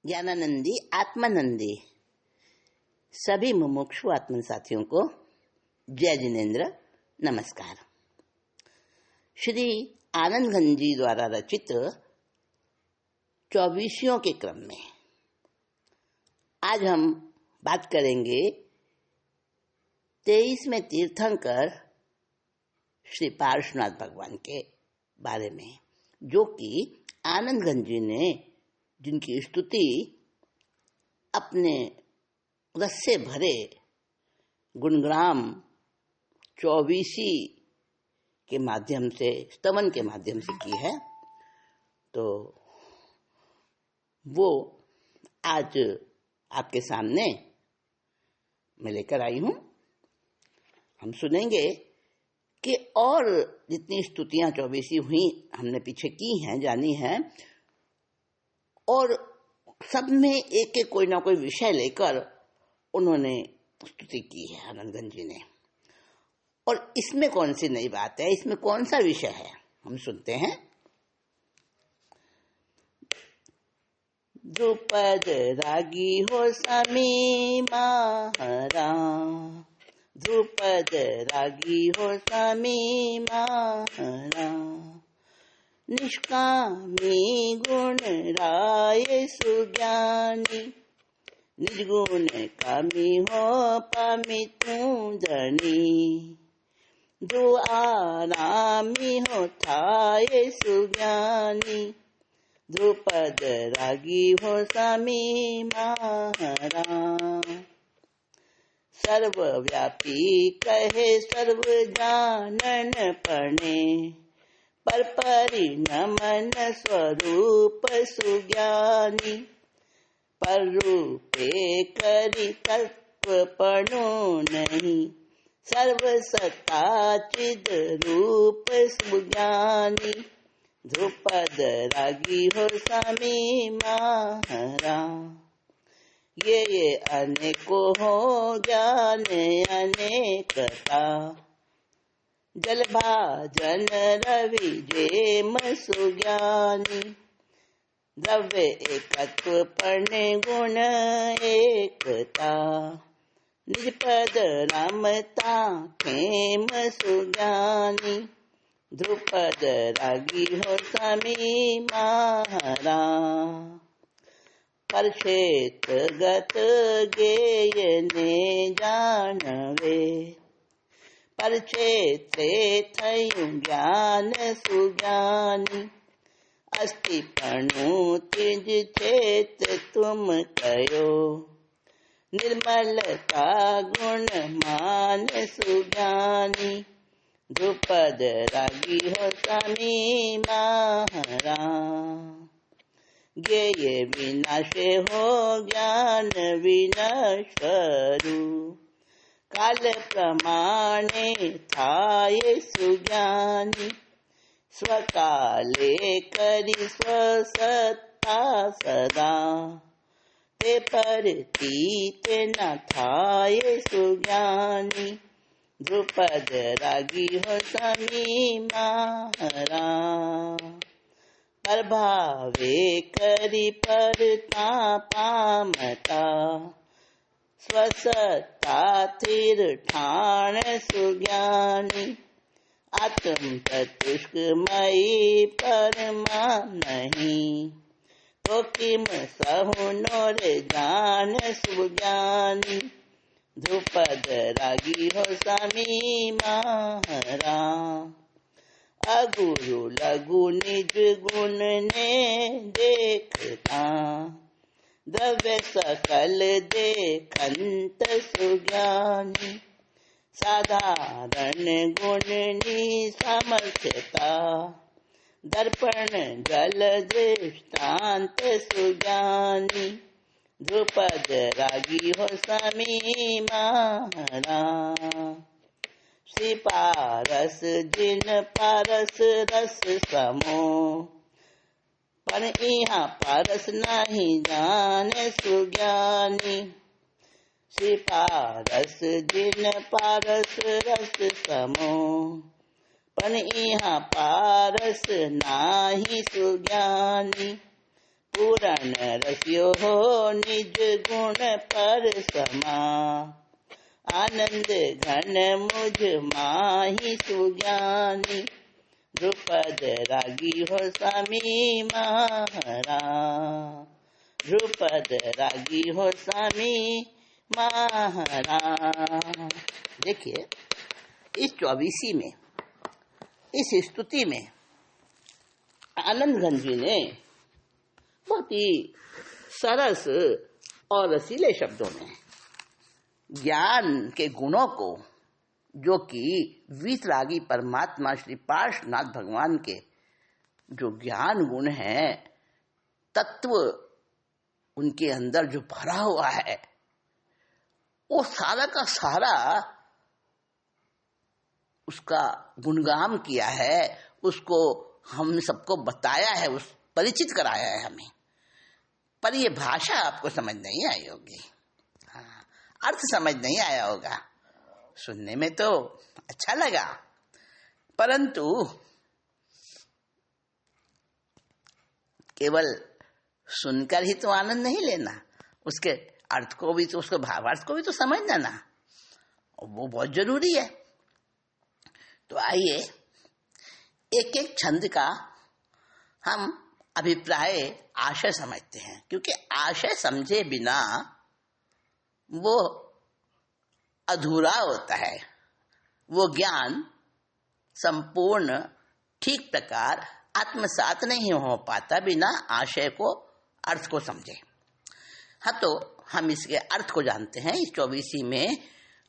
ज्ञानानंदी आत्मानंदी सभी मुमुक्षु आत्मन साथियों को जय जिनेन्द्र नमस्कार। श्री आनंदगंज जी द्वारा रचित 24 के क्रम में आज हम बात करेंगे 23वें तीर्थंकर श्री पार्श्वनाथ भगवान के बारे में, जो कि आनंदगंज जी ने जिनकी स्तुति अपने रस से भरे गुणग्राम 24 के माध्यम से, स्तवन के माध्यम से की है। तो वो आज आपके सामने मैं लेकर आई हूँ। हम सुनेंगे कि और जितनी स्तुतियाँ 24 हुई हमने पीछे की हैं, जानी हैं, और सब में एक एक कोई ना कोई विषय लेकर उन्होंने स्तुति की है आनंदगंज जी ने। और इसमें कौन सी नई बात है, इसमें कौन सा विषय है, हम सुनते हैं। द्रुपद रागी हो स्वामी महारा, द्रुपद रागी हो स्वामी महारा, निष्कामी गुण राय सुज्ञानी, निर्गुण कामी हो पामी तू धनी, जो आरामी हो थाय सुज्ञानी, द्रुपद रागी हो स्वामी महारा। सर्वव्यापी कहे सर्व जानन पणे, पर परिणमन स्वरूप सुज्ञानी, पर रूपे करि तत्वपणो नहीं, सर्वसत्ता चिद रूप सुज्ञानी, ध्रुपद रागी हो स्वामी महारा। ये अनेको हो ज्ञान अनेकता, जल भाजन रवि जेम सुज्ञानी, द्रव्य एकत्व पढ़ने गुण एकता, निज पद रामता खेम सुज्ञानी, ध्रुपद रागी हो स्वामी महारा। पर क्षेत्र गत गेय ने जानवे, पर क्षेत्रे थयु ज्ञान सुज्ञानी, अस्ति पणु तिज क्षेत्र तुम कयो, निर्मलता गुण मान सुज्ञानी, ध्रुपद रागी हो स्वामी महारा। ज्ञेय विनाशे हो ज्ञान विनश्वरु, काल प्रमाणे थाय सुज्ञानी, स्वकाले करि स्वसत्ता सदा, ते परतीत न थाय सुज्ञानी, ध्रुपद रागी हो स्वामी महारा। प्रभावे करि परतापामता, स्वसत्ता थिर ठाण सुज्ञानी, आत्म तत्पुष्कमयी परमा नहीं, तो किम सहु नोर जान सुज्ञानी, ध्रुपद रागी हो स्वामी महारा। अगुरु लघु निज गुण ने देखता, द्रव्य सकल देखंत सुज्ञानी, साधारण गुण नि सामर्थ्यता, दर्पण जल दृष्टांत सुज्ञानी, ध्रुपद रागी हो स्वामी महारा। श्री पारस जिन पारस रस समो, पर यहाँ पारस नहीं जाने सुज्ञानी, श्री पारस जिन पारस रस समो, पर यहाँ पारस नाही सुज्ञानी, पूरण रसियो हो निज गुण पर समा। आनंद घन मुझ माहि सुज्ञानी, द्रुपद रागी हो स्वामी महारा। द्रुपद रागी हो स्वामी महारा। देखिए, इस 24वीं में, इस स्तुति में आनंद घन जी ने बहुत ही सरस और रसीले शब्दों में ज्ञान के गुणों को, जो कि वीतरागी परमात्मा श्री पार्श्वनाथ भगवान के जो ज्ञान गुण हैं, तत्व उनके अंदर जो भरा हुआ है, वो सारा का सारा उसका गुणगान किया है, उसको हम सबको बताया है, उस परिचित कराया है हमें। पर ये भाषा आपको समझ नहीं आई होगी, हाँ, अर्थ समझ नहीं आया होगा। सुनने में तो अच्छा लगा, परंतु केवल सुनकर ही तो आनंद नहीं लेना, उसके अर्थ को भी तो, उसके भावार्थ को भी तो समझना ना, वो बहुत जरूरी है। तो आइए एक एक छंद का हम अभिप्राय, आशय समझते हैं, क्योंकि आशय समझे बिना वो अधूरा होता है, वो ज्ञान संपूर्ण ठीक प्रकार आत्मसात नहीं हो पाता बिना आशय को, अर्थ को समझे। हाँ, तो हम इसके अर्थ को जानते हैं। इस 24वीं में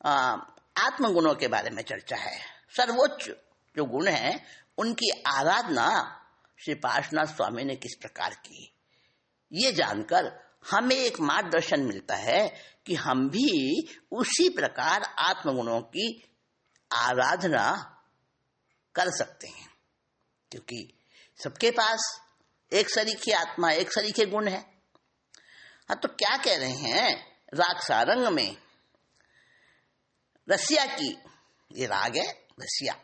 आत्मगुणों के बारे में चर्चा है। सर्वोच्च जो गुण हैं, उनकी आराधना श्री पार्श्वनाथ स्वामी ने किस प्रकार की, ये जानकर हमें एक मार्गदर्शन मिलता है कि हम भी उसी प्रकार आत्मगुणों की आराधना कर सकते हैं, क्योंकि सबके पास एक सरीखी आत्मा, एक सरीखे गुण है। हाँ, तो क्या कह रहे हैं राग सारंग में, रसिया की, ये राग है रसिया,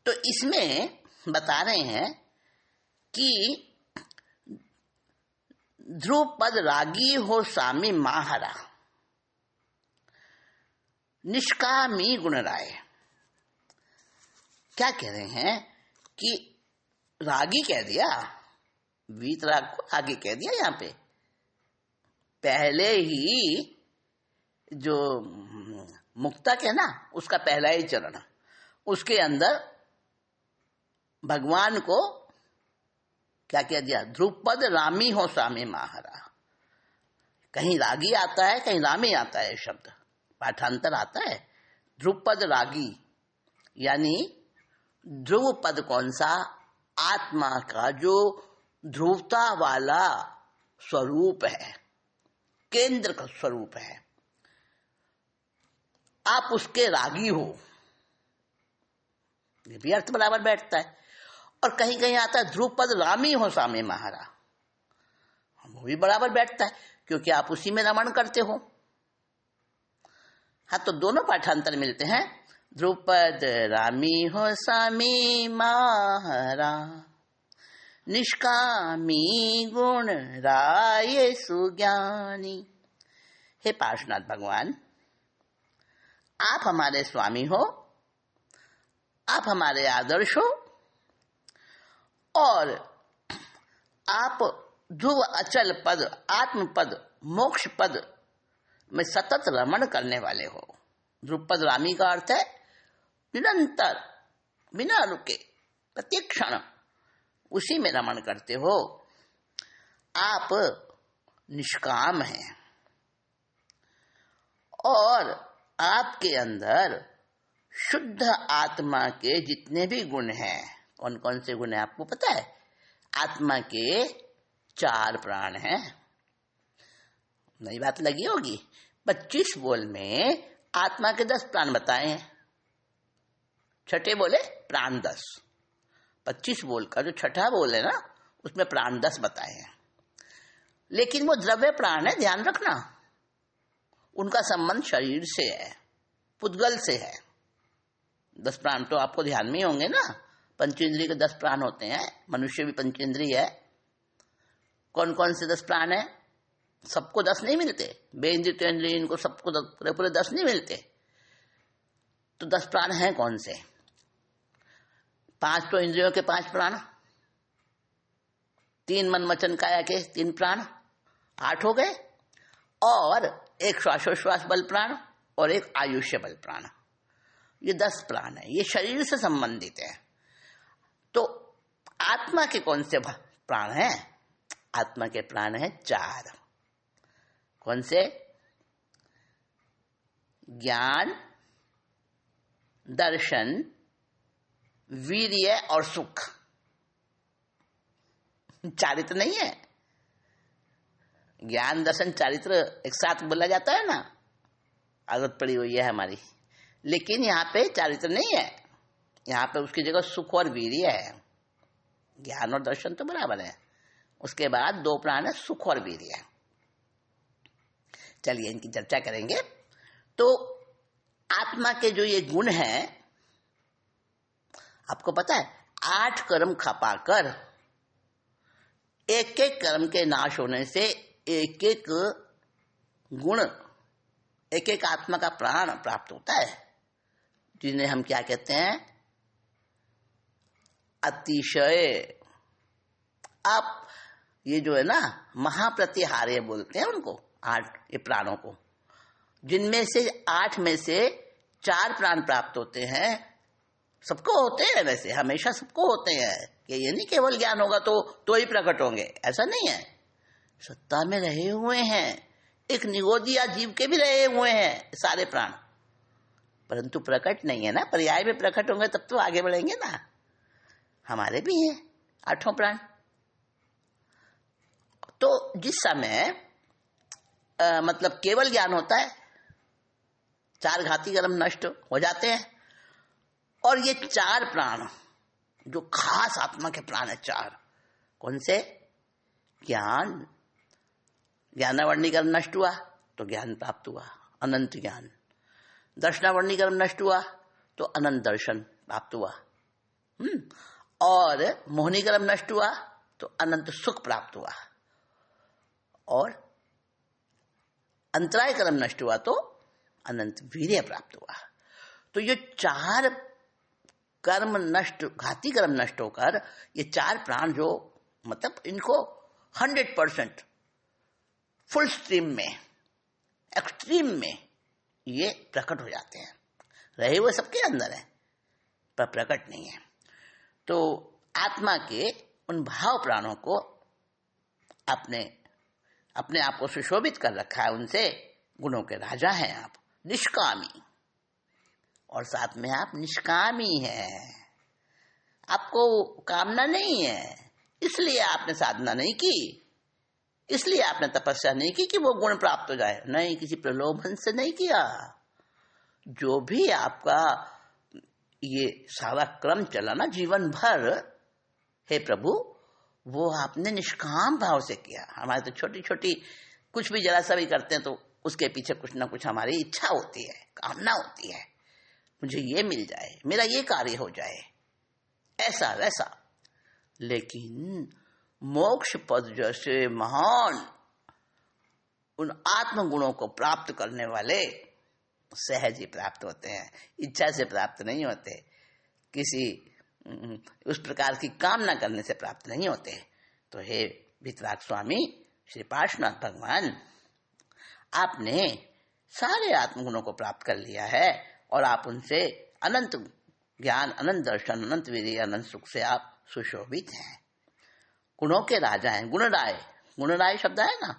तो इसमें बता रहे हैं कि ध्रुपद रागी हो स्वामी माहरा, निष्कामी गुण राय। क्या कह रहे हैं कि रागी कह दिया, वीतराग को रागी कह दिया। यहाँ पे पहले ही जो मुक्तक है ना, उसका पहला ही चरण, उसके अंदर भगवान को क्या कह दिया, ध्रुपद रामी हो स्वामी माहरा। कहीं रागी आता है, कहीं रामी आता है, शब्द पाठांतर आता है। ध्रुपद रागी यानी ध्रुव पद कौन सा, आत्मा का जो ध्रुवता वाला स्वरूप है, केंद्र का स्वरूप है, आप उसके रागी हो, ये भी अर्थ बराबर बैठता है। और कहीं कहीं आता है ध्रुपद रामी हो स्वामी महारा, वो भी बराबर बैठता है, क्योंकि आप उसी में रमण करते हो। हाँ, तो दोनों पाठांतर मिलते हैं, ध्रुपद रामी हो स्वामी महारा, निष्कामी गुण राय सुज्ञानी। हे पार्श्वनाथ भगवान, आप हमारे स्वामी हो, आप हमारे आदर्श हो, और आप ध्रुव अचल पद, आत्म पद, मोक्ष पद में सतत रमण करने वाले हो। ध्रुपद रामी का अर्थ है निरंतर, बिना रुके, प्रत्येक क्षण उसी में रमण करते हो। आप निष्काम हैं और आपके अंदर शुद्ध आत्मा के जितने भी गुण हैं, कौन कौन से गुण हैं आपको पता है? आत्मा के 4 प्राण हैं। नई बात लगी होगी। 25 बोल में आत्मा के 10 प्राण बताए हैं, छठे बोले प्राण 10। 25 बोल का जो छठा बोल है ना, उसमें प्राण 10 बताए हैं। लेकिन वो द्रव्य प्राण है, ध्यान रखना, उनका संबंध शरीर से है, पुद्गल से है। 10 प्राण तो आपको ध्यान में ही होंगे ना, पंचेंद्रिय के 10 प्राण होते हैं, मनुष्य भी पंचेंद्रिय है। कौन कौन से 10 प्राण है? सबको 10 नहीं मिलते, बेंद्रिय तेंद्रिय इनको सबको पूरे पूरे 10 नहीं मिलते। तो 10 प्राण हैं कौन से? 5 तो इंद्रियों के 5 प्राण, 3 मन वचन काया के 3 प्राण, 8 हो गए, और 1 श्वासोश्वास बल प्राण और 1 आयुष्य बल प्राण। ये 10 प्राण है, ये शरीर से संबंधित है। तो आत्मा के कौन से प्राण हैं? आत्मा के प्राण हैं 4। कौन से? ज्ञान, दर्शन, वीर्य और सुख। चारित्र नहीं है। ज्ञान, दर्शन, चारित्र एक साथ बोला जाता है ना, आदत पड़ी हुई है हमारी, लेकिन यहाँ पे चारित्र नहीं है। यहाँ पे उसकी जगह सुख और वीर्य है। ज्ञान और दर्शन तो बराबर है, उसके बाद 2 प्राण है, सुख और वीर्य। चलिए इनकी चर्चा करेंगे। तो आत्मा के जो ये गुण हैं, आपको पता है 8 कर्म खपाकर एक एक कर्म के नाश होने से एक एक गुण, एक एक आत्मा का प्राण प्राप्त होता है, जिन्हें हम क्या कहते हैं? अतिशय। आप ये जो है ना महाप्रतिहार्य बोलते हैं उनको, 8 ये प्राणों को, जिनमें से 8 में से 4 प्राण प्राप्त होते हैं। सबको होते हैं, वैसे हमेशा सबको होते हैं, कि ये नहीं केवल ज्ञान होगा तो ही प्रकट होंगे, ऐसा नहीं है। सत्ता में रहे हुए हैं, एक निगोदिया जीव के भी रहे हुए हैं सारे प्राण, परंतु प्रकट नहीं है ना। पर्याय में प्रकट होंगे तब तो आगे बढ़ेंगे ना। हमारे भी हैं 8 प्राण। तो जिस समय मतलब केवल ज्ञान होता है, 4 घाती कर्म नष्ट हो जाते हैं, और ये 4 प्राण जो खास आत्मा के प्राण है 4, कौन से? ज्ञान, ज्ञानावर्णी कर्म नष्ट हुआ तो ज्ञान प्राप्त हुआ, अनंत ज्ञान। दर्शनावर्णी कर्म नष्ट हुआ तो अनंत दर्शन प्राप्त हुआ। और मोहनी कर्म नष्ट हुआ तो अनंत सुख प्राप्त हुआ, और अंतराय कर्म नष्ट हुआ तो अनंत वीर्य प्राप्त हुआ। तो ये 4 कर्म नष्ट, घाती कर्म नष्ट होकर ये 4 प्राण जो मतलब इनको 100% फुल स्ट्रीम में, एक्सट्रीम में ये प्रकट हो जाते हैं। रहे हुए सबके अंदर है पर प्रकट नहीं है। तो आत्मा के उन भाव प्राणों को अपने अपने आप को सुशोभित कर रखा है, उनसे गुणों के राजा हैं आप, निष्कामी, और साथ में आप निष्कामी हैं। आपको कामना नहीं है, इसलिए आपने साधना नहीं की, इसलिए आपने तपस्या नहीं की कि वो गुण प्राप्त हो जाए, नहीं, किसी प्रलोभन से नहीं किया। जो भी आपका ये सारा क्रम चला ना जीवन भर, हे प्रभु, वो आपने निष्काम भाव से किया। हमारे तो छोटी छोटी कुछ भी जरा सा भी करते हैं तो उसके पीछे कुछ ना कुछ हमारी इच्छा होती है, कामना होती है, मुझे ये मिल जाए, मेरा ये कार्य हो जाए, ऐसा वैसा। लेकिन मोक्ष पद जैसे महान उन आत्म गुणों को प्राप्त करने वाले सहज ही प्राप्त होते हैं, इच्छा से प्राप्त नहीं होते, किसी उस प्रकार की कामना करने से प्राप्त नहीं होते। तो हे वितराग स्वामी श्री पार्श्वनाथ भगवान, आपने सारे आत्मगुणों को प्राप्त कर लिया है, और आप उनसे अनंत ज्ञान, अनंत दर्शन, अनंत वीर्य, अनंत सुख से आप सुशोभित हैं, गुणों के राजा हैं, गुणराय, गुणराय शब्द है ना,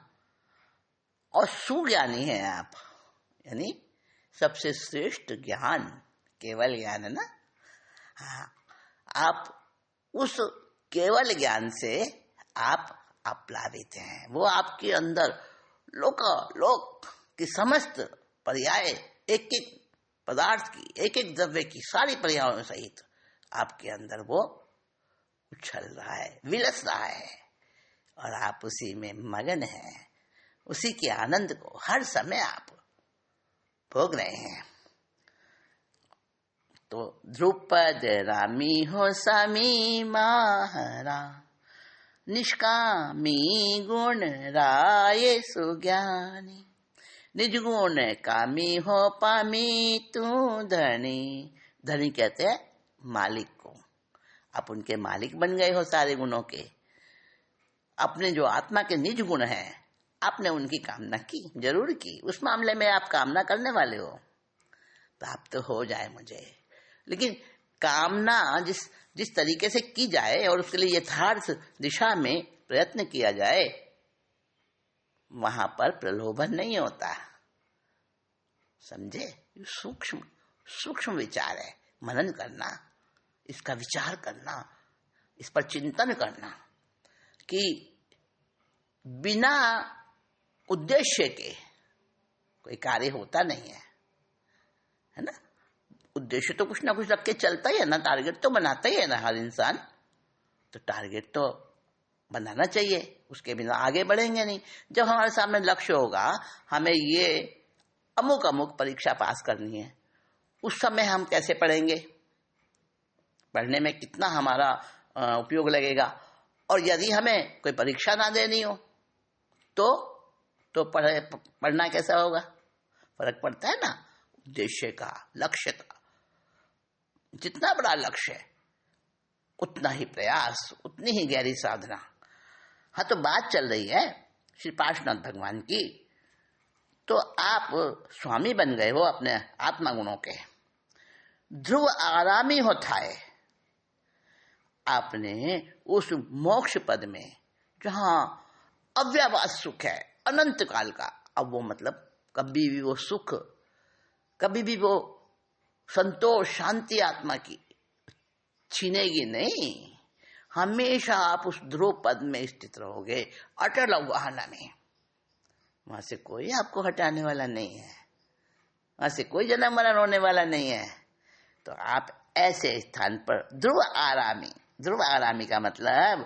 और सुज्ञानी हैं आप, यानी सबसे श्रेष्ठ ज्ञान केवल ज्ञान है ना। हाँ, आप उस केवल ज्ञान से आप आप्लावित हैं, वो आपके अंदर लोक की समस्त पर्याय, एक एक पदार्थ की, एक एक द्रव्य की सारी पर्यायों सहित आपके अंदर वो उछल रहा है, विलस रहा है, और आप उसी में मगन हैं, उसी के आनंद को हर समय आप भोग रहे हैं। तो ध्रुपद रामी हो समी माहरा, निष्कामी गुण राये सुज्ञानी, निज गुण कामी हो पामी तू धनी। धनी कहते हैं मालिक को। आप उनके मालिक बन गए हो सारे गुणों के। अपने जो आत्मा के निज गुण हैं, आपने उनकी कामना की, जरूर की। उस मामले में आप कामना करने वाले हो, प्राप्त तो हो जाए मुझे। लेकिन कामना जिस तरीके से की जाए और उसके लिए यथार्थ दिशा में प्रयत्न किया जाए, वहां पर प्रलोभन नहीं होता। समझे? सूक्ष्म सूक्ष्म विचार है। मनन करना, इसका विचार करना, इस पर चिंतन करना कि बिना उद्देश्य के कोई कार्य होता नहीं है ना। उद्देश्य तो कुछ ना कुछ रख के चलता ही है ना, टारगेट तो बनाता ही है ना हर इंसान। तो टारगेट तो बनाना चाहिए, उसके बिना आगे बढ़ेंगे नहीं। जब हमारे सामने लक्ष्य होगा, हमें ये अमुक अमुक परीक्षा पास करनी है, उस समय हम कैसे पढ़ेंगे, पढ़ने में कितना हमारा उपयोग लगेगा। और यदि हमें कोई परीक्षा ना देनी हो तो पढ़ना कैसा होगा? फर्क पड़ता है ना उद्देश्य का, लक्ष्य का। जितना बड़ा लक्ष्य है उतना ही प्रयास, उतनी ही गहरी साधना। हाँ, तो बात चल रही है श्री पार्श्वनाथ भगवान की। तो आप स्वामी बन गए हो अपने आत्मा गुणों के। ध्रुव आरामी होता है। आपने उस मोक्ष पद में जहां अव्यवहार सुख है, अनंत काल का, अब वो मतलब कभी भी वो सुख, कभी भी वो संतोष, शांति आत्मा की छीनेगी नहीं। हमेशा आप उस ध्रुव पद में स्थित रहोगे, अटल अवगाहना में। वहां से कोई आपको हटाने वाला नहीं है, वहां से कोई जन्म मरण होने वाला नहीं है। तो आप ऐसे स्थान पर ध्रुव आरामी। ध्रुव आरामी का मतलब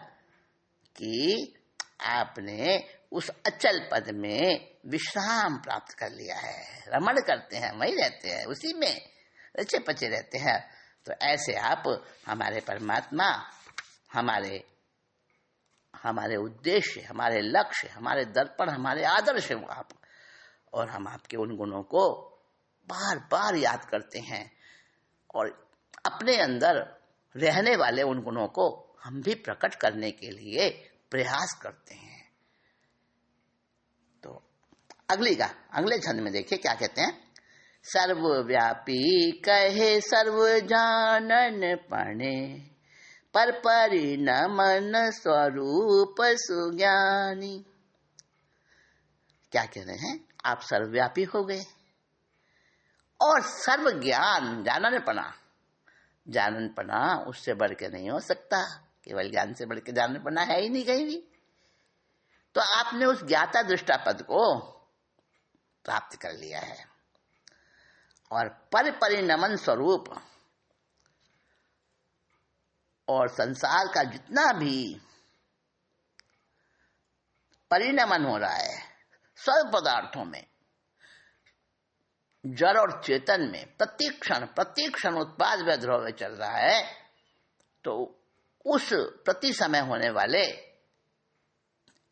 कि आपने उस अचल पद में विश्राम प्राप्त कर लिया है। रमण करते हैं, वहीं रहते हैं, उसी में रचे पचे रहते हैं। तो ऐसे आप हमारे परमात्मा, हमारे उद्देश्य, हमारे लक्ष्य, हमारे दर्पण, हमारे आदर्श हो आप। और हम आपके उन गुणों को बार बार याद करते हैं और अपने अंदर रहने वाले उन गुणों को हम भी प्रकट करने के लिए प्रयास करते हैं। तो अगले छंद में देखिए क्या कहते हैं। सर्वव्यापी कहे सर्व जानन पणे, पर परिणमन स्वरूप सुज्ञानी। क्या कह रहे हैं? आप सर्वव्यापी हो गए और सर्व ज्ञान, जाननपना उससे बढ़ के नहीं हो सकता। केवल ज्ञान से बढ़ के जाननपना है ही नहीं कहीं भी। तो आपने उस ज्ञाता दृष्टा पद को प्राप्त कर लिया है। और परिणमन स्वरूप, और संसार का जितना भी परिणमन हो रहा है सर्व पदार्थों में, जड़ और चेतन में, प्रत्येक क्षण उत्पाद व द्रव्य चल रहा है। तो उस प्रति समय होने वाले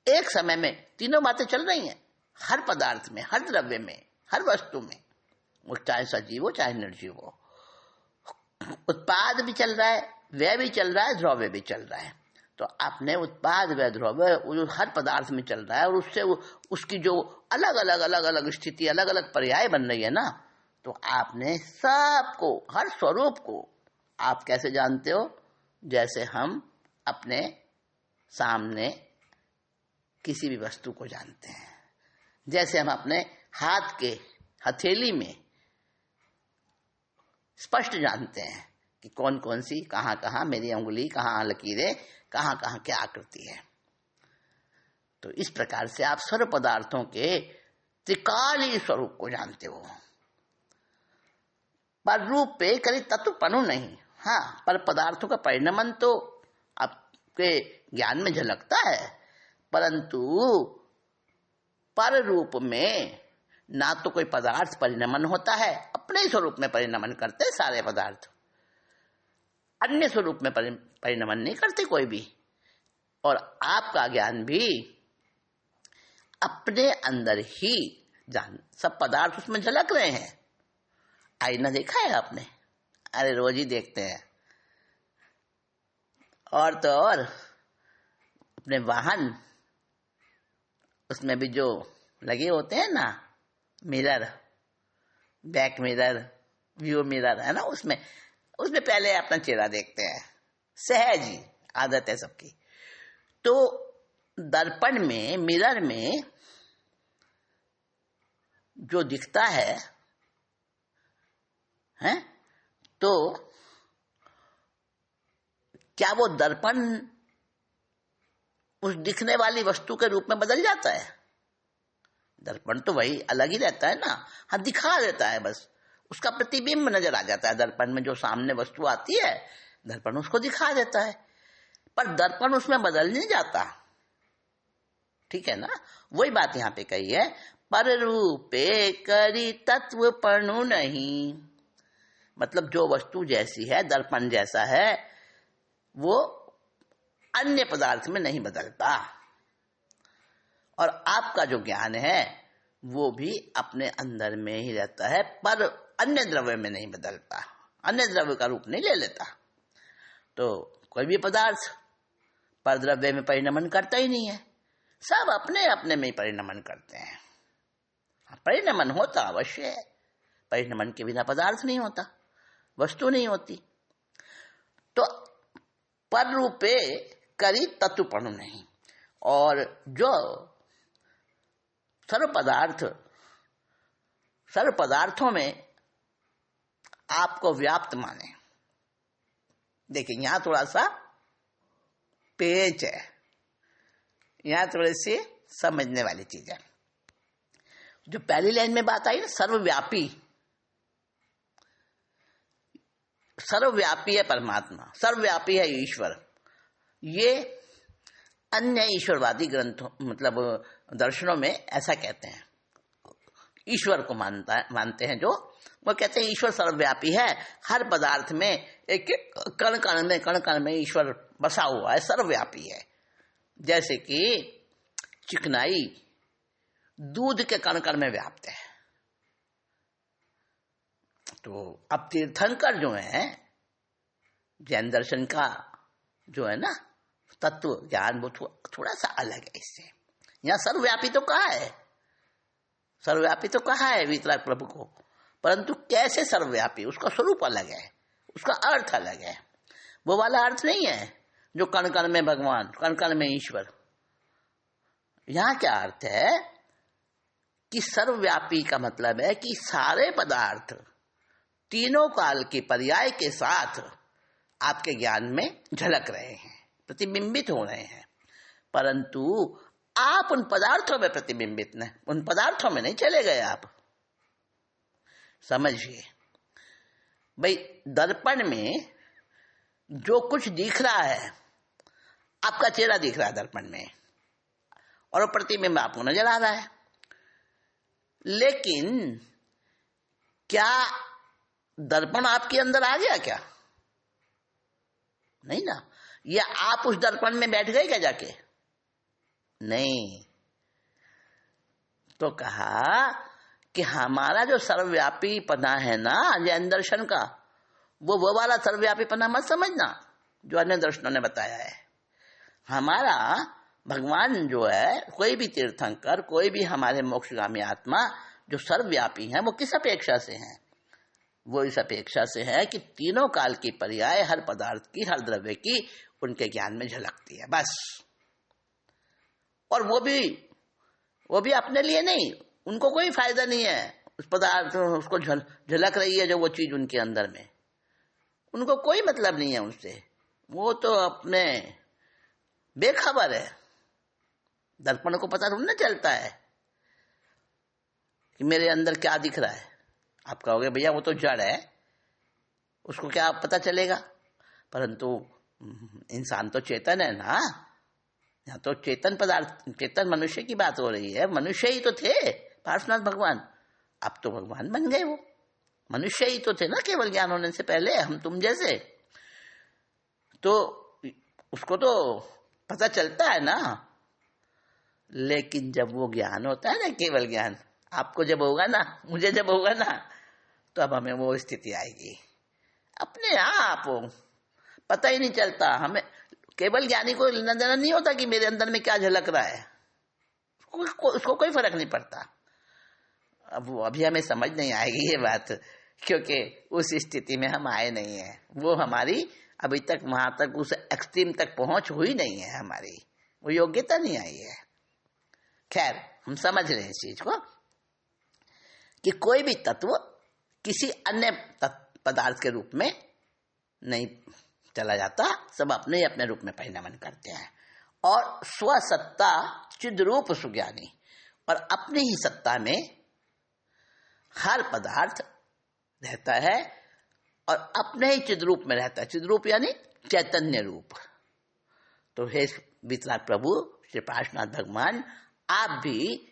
एक समय में तीनों बातें चल रही हैं, हर पदार्थ में, हर द्रव्य में, हर वस्तु में। वो चाहे सजीव हो चाहे निर्जीव हो, उत्पाद भी चल रहा है, व्यय भी चल रहा है, द्रव्य भी चल रहा है। तो आपने उत्पाद व्यय द्रव्य हर पदार्थ में चल रहा है, और उससे उसकी जो अलग अलग स्थिति, अलग अलग पर्याय बन रही है ना, तो आपने सबको, हर स्वरूप को आप कैसे जानते हो? जैसे हम अपने सामने किसी भी वस्तु को जानते हैं, जैसे हम अपने हाथ के हथेली में स्पष्ट जानते हैं कि कौन कौन सी, कहाँ कहाँ मेरी उंगली, कहाँ लकीरें, कहाँ कहाँ क्या आकृति है। तो इस प्रकार से आप सर्व पदार्थों के त्रिकालीय स्वरूप को जानते हो। पर रूप पे कभी तत्वपनु नहीं। हाँ, पर पदार्थों का परिणमन तो आपके ज्ञान में झलकता है, परंतु पर रूप में ना तो कोई पदार्थ परिणमन होता है, अपने स्वरूप में परिणमन करते हैं सारे पदार्थ, अन्य स्वरूप में परिणमन नहीं करते कोई भी। और आपका ज्ञान भी अपने अंदर ही जान, सब पदार्थ उसमें झलक रहे हैं। आईना देखा है आपने? अरे रोज ही देखते हैं। और तो और अपने वाहन, उसमें भी जो लगे होते हैं ना mirror, back mirror, view mirror, है ना, उसमें पहले अपना चेहरा देखते हैं, सहज ही आदत है सबकी। तो दर्पण में, मिरर में जो दिखता है तो क्या वो दर्पण उस दिखने वाली वस्तु के रूप में बदल जाता है? दर्पण तो वही अलग ही रहता है ना, हाँ दिखा देता है, बस उसका प्रतिबिंब नजर आ जाता है। दर्पण में जो सामने वस्तु आती है, दर्पण उसको दिखा देता है, पर दर्पण उसमें बदल नहीं जाता। ठीक है ना? वही बात यहाँ पे कही है, पर रूपे करी तत्व पणु नहीं। मतलब जो वस्तु जैसी है, दर्पण जैसा है, वो अन्य पदार्थ में नहीं बदलता। और आपका जो ज्ञान है वो भी अपने अंदर में ही रहता है, पर अन्य द्रव्य में नहीं बदलता, अन्य द्रव्य का रूप नहीं ले लेता। तो कोई भी पदार्थ पर द्रव्य में परिणमन करता ही नहीं है, सब अपने अपने में ही परिणमन करते हैं। परिणमन होता अवश्य है, परिणमन के बिना पदार्थ नहीं होता, वस्तु नहीं होती। तो पर रूपे करी तत्वपणु नहीं, और जो सर्व पदार्थों में आपको व्याप्त माने। देखिए यहां थोड़ा सा पेच है, यहां थोड़ी सी समझने वाली चीज है। जो पहली लाइन में बात आई ना, सर्वव्यापी, सर्वव्यापी है परमात्मा, सर्वव्यापी है ईश्वर। ये अन्य ईश्वरवादी ग्रंथों, मतलब दर्शनों में ऐसा कहते हैं। ईश्वर को मानते हैं जो, वो कहते हैं ईश्वर सर्वव्यापी है, हर पदार्थ में, एक कण कण में ईश्वर बसा हुआ है, सर्वव्यापी है। जैसे कि चिकनाई दूध के कण कण में व्याप्त है। तो अब तीर्थंकर जो है, जैन दर्शन का जो है ना तत्व ज्ञान, वो थोड़ा सा अलग है इससे। यहाँ सर्वव्यापी तो कहा है, सर्वव्यापी तो कहा है वीतराग प्रभु को, परंतु कैसे सर्वव्यापी, उसका स्वरूप अलग है, उसका अर्थ अलग है। वो वाला अर्थ नहीं है जो कण कण में भगवान, कण कण में ईश्वर। यहाँ क्या अर्थ है कि सर्वव्यापी का मतलब है कि सारे पदार्थ तीनों काल के पर्याय के साथ आपके ज्ञान में झलक रहे हैं, प्रतिबिंबित हो रहे हैं, परंतु आप उन पदार्थों में प्रतिबिंबित नहीं, उन पदार्थों में नहीं चले गए आप। समझिए भाई, दर्पण में जो कुछ दिख रहा है, आपका चेहरा दिख रहा है दर्पण में, और वो प्रतिबिंब आपको नजर आ रहा है, लेकिन क्या दर्पण आपके अंदर आ गया क्या? नहीं ना। या आप उस दर्पण में बैठ गए क्या जाके? नहीं। तो कहा कि हमारा जो सर्वव्यापी पना है ना जैन दर्शन का, वो वाला सर्वव्यापी पना मत समझना जो अन्य दर्शनों ने बताया है। हमारा भगवान जो है, कोई भी तीर्थंकर, कोई भी हमारे मोक्षगामी आत्मा जो सर्वव्यापी हैं, वो किस अपेक्षा से हैं? वो इस अपेक्षा से है कि तीनों काल की पर्याय हर पदार्थ की, हर द्रव्य की उनके ज्ञान में झलकती है, बस। और वो भी अपने लिए नहीं, उनको कोई फायदा नहीं है उस पदार्थ, उसको झलक रही है जो वो चीज उनके अंदर में, उनको कोई मतलब नहीं है उससे, वो तो अपने बेखबर है। दर्पण को पता थोड़ी ना चलता है कि मेरे अंदर क्या दिख रहा है। आप कहोगे भैया वो तो जड़ है, उसको क्या पता चलेगा, परंतु इंसान तो चेतन है ना। यहाँ तो चेतन पदार्थ, चेतन मनुष्य की बात हो रही है। मनुष्य ही तो थे पार्श्वनाथ भगवान, अब तो भगवान बन गए। वो मनुष्य ही तो थे ना केवल ज्ञान होने से पहले, हम तुम जैसे। तो उसको तो पता चलता है ना। लेकिन जब वो ज्ञान होता है ना, केवल ज्ञान, आपको जब होगा ना, मुझे जब होगा ना, तो अब हमें वो स्थिति आएगी अपने आप। पता ही नहीं चलता हमें। केवल ज्ञानी को नजर नहीं होता कि मेरे अंदर में क्या झलक रहा है, उसको कोई फर्क नहीं पड़ता। अब वो अभी हमें समझ नहीं आएगी ये बात, क्योंकि उस स्थिति में हम आए नहीं है। वो हमारी अभी तक वहां तक उस एक्सट्रीम तक पहुंच हुई नहीं है, हमारी वो योग्यता नहीं आई है। खैर, हम समझ रहे हैं इस चीज को कि कोई भी तत्व किसी अन्य पदार्थ के रूप में नहीं चला जाता, सब अपने अपने रूप में परिणमन करते हैं। और स्वसत्ता चिद्रूप सुज्ञानी, और अपनी ही सत्ता में हर पदार्थ रहता है और अपने ही चिद्रूप में रहता है। चिद्रूप यानी चैतन्य रूप। तो हे वितराग प्रभु श्री पार्श्वनाथ भगवान, आप भी,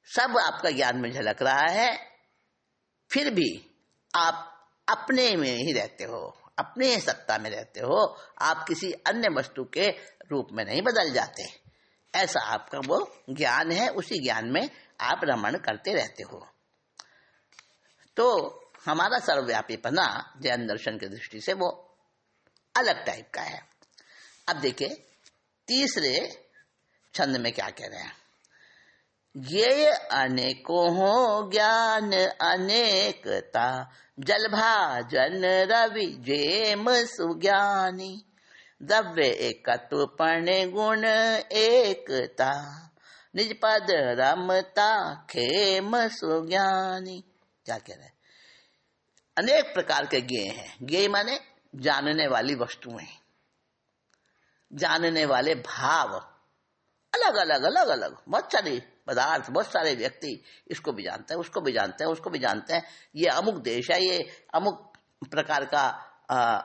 सब आपका ज्ञान में झलक रहा है, फिर भी आप अपने में ही रहते हो, अपने सत्ता में रहते हो। आप किसी अन्य वस्तु के रूप में नहीं बदल जाते। ऐसा आपका वो ज्ञान है, उसी ज्ञान में आप रमण करते रहते हो। तो हमारा सर्वव्यापीपना जैन दर्शन की दृष्टि से वो अलग टाइप का है। अब देखिए तीसरे छंद में क्या कह रहे हैं। ये अनेकों हो ज्ञान अनेकता, जलभाजन रवि जेम सुज्ञानी, द्रव्य एकत्व पण गुण एकता, निज पद रमता खेम सुज्ञानी। क्या कह रहे हैं? अनेक प्रकार के ज्ञेय हैं। ज्ञेय माने जानने वाली वस्तुएं, जानने वाले भाव, अलग अलग अलग अलग बहुत सारे पदार्थ, बहुत सारे व्यक्ति इसको भी जानते हैं, उसको भी जानते हैं, उसको भी जानते हैं। ये अमुक देश है, ये अमुक प्रकार का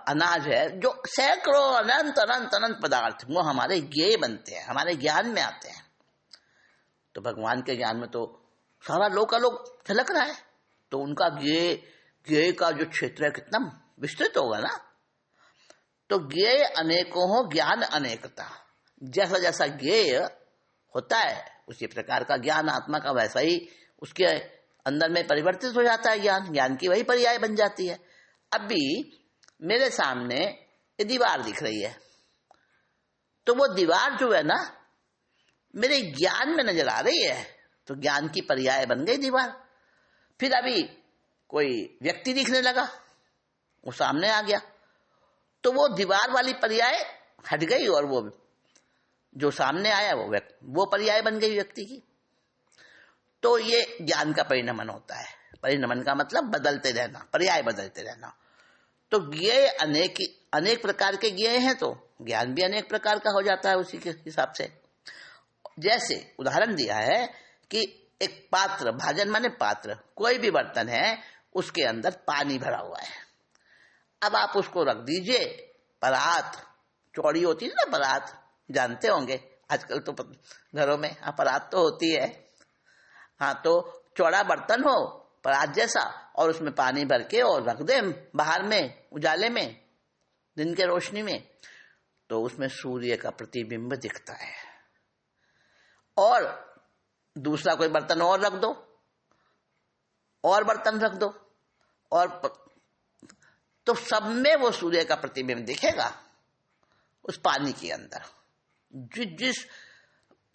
अनाज है, जो सैकड़ों अनंत अनंत अनंत पदार्थ वो हमारे ज्ञेय बनते हैं, हमारे ज्ञान में आते हैं। तो भगवान के ज्ञान में तो सारा लोक झलक रहा है, तो उनका ज्ञेय का जो क्षेत्र है कितना विस्तृत होगा ना। तो ज्ञेय अनेकों हो ज्ञान अनेकता, जैसा जैसा ज्ञेय होता है उसी प्रकार का ज्ञान आत्मा का वैसा ही उसके अंदर में परिवर्तित हो जाता है। ज्ञान की वही पर्याय बन जाती है। अभी मेरे सामने ये दीवार दिख रही है, तो वो दीवार जो है ना मेरे ज्ञान में नजर आ रही है, तो ज्ञान की पर्याय बन गई दीवार। फिर अभी कोई व्यक्ति दिखने लगा, वो सामने आ गया, तो वो दीवार वाली पर्याय हट गई और वो जो सामने आया वो पर्याय बन गई व्यक्ति की। तो ये ज्ञान का परिणमन होता है। परिणमन का मतलब बदलते रहना, पर्याय बदलते रहना। तो ज्ञेय अनेक प्रकार के ज्ञेय हैं, तो ज्ञान भी अनेक प्रकार का हो जाता है उसी के हिसाब से। जैसे उदाहरण दिया है कि एक पात्र, भाजन माने पात्र, कोई भी बर्तन है उसके अंदर पानी भरा हुआ है। अब आप उसको रख दीजिए, परात चौड़ी होती है ना, परात जानते होंगे आजकल तो घरों में, हाँ परात तो होती है। हाँ, तो चौड़ा बर्तन हो परात जैसा, और उसमें पानी भर के और रख दे बाहर में उजाले में, दिन के रोशनी में, तो उसमें सूर्य का प्रतिबिंब दिखता है। और दूसरा कोई बर्तन और रख दो, और बर्तन रख दो, और तो सब में वो सूर्य का प्रतिबिंब दिखेगा उस पानी के अंदर। जिस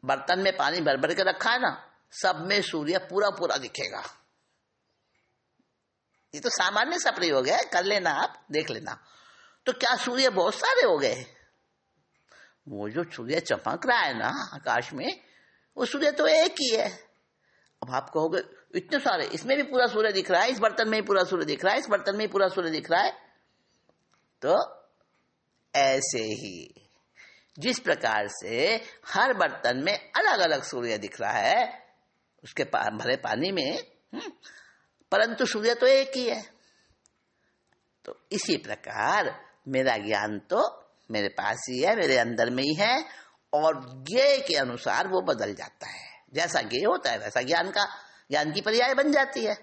बर्तन में पानी भर भर के रखा है ना, सब में सूर्य पूरा पूरा दिखेगा। ये तो सामान्य सा प्रयोग है, कर लेना, आप देख लेना। तो क्या सूर्य बहुत सारे हो गए? वो जो सूर्य चमक रहा है ना आकाश में, वो सूर्य तो एक ही है। अब आप कहोगे इतने सारे, इसमें भी पूरा सूर्य दिख रहा है, इस बर्तन में भी पूरा सूर्य दिख रहा है, इस बर्तन में भी पूरा सूर्य दिख रहा है। तो ऐसे ही जिस प्रकार से हर बर्तन में अलग अलग सूर्य दिख रहा है उसके भरे पानी में, परंतु सूर्य तो एक ही है। तो इसी प्रकार मेरा ज्ञान तो मेरे पास ही है, मेरे अंदर में ही है, और ज्ञेय के अनुसार वो बदल जाता है। जैसा ज्ञेय होता है वैसा ज्ञान की पर्याय बन जाती है।